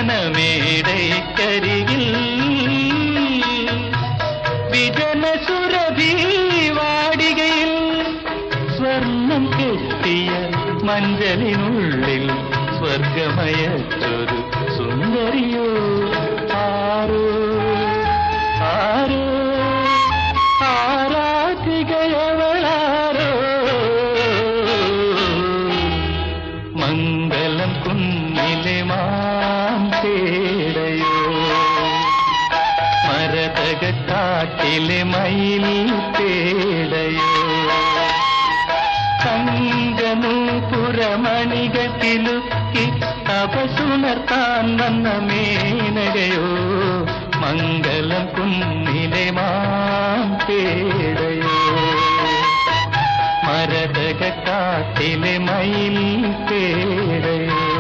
മനമേടൈക്കരികിൽ വിജനസുരഭി വാടികയിൽ സ്വർണം കെട്ടിയ മഞ്ചലിനുള്ളിൽ സ്വർഗമയച്ചൊരു സുന്ദരിയോ ആരോ ആരോ ആരാധികയവളാരോ മംഗലം കുന്നിലെ മാമ്പേടയോ മരതകക്കാട്ടിലെ മയിൽ പേടയോ തങ്കനൂപുരമണികൾ കിലുക്കി തപസുണർത്താൻ വന്ന മേനകയോ മംഗലം കുന്നിലെ മാമ്പേടയോ മരതകക്കാട്ടിലെ മയിൽ പേടയോ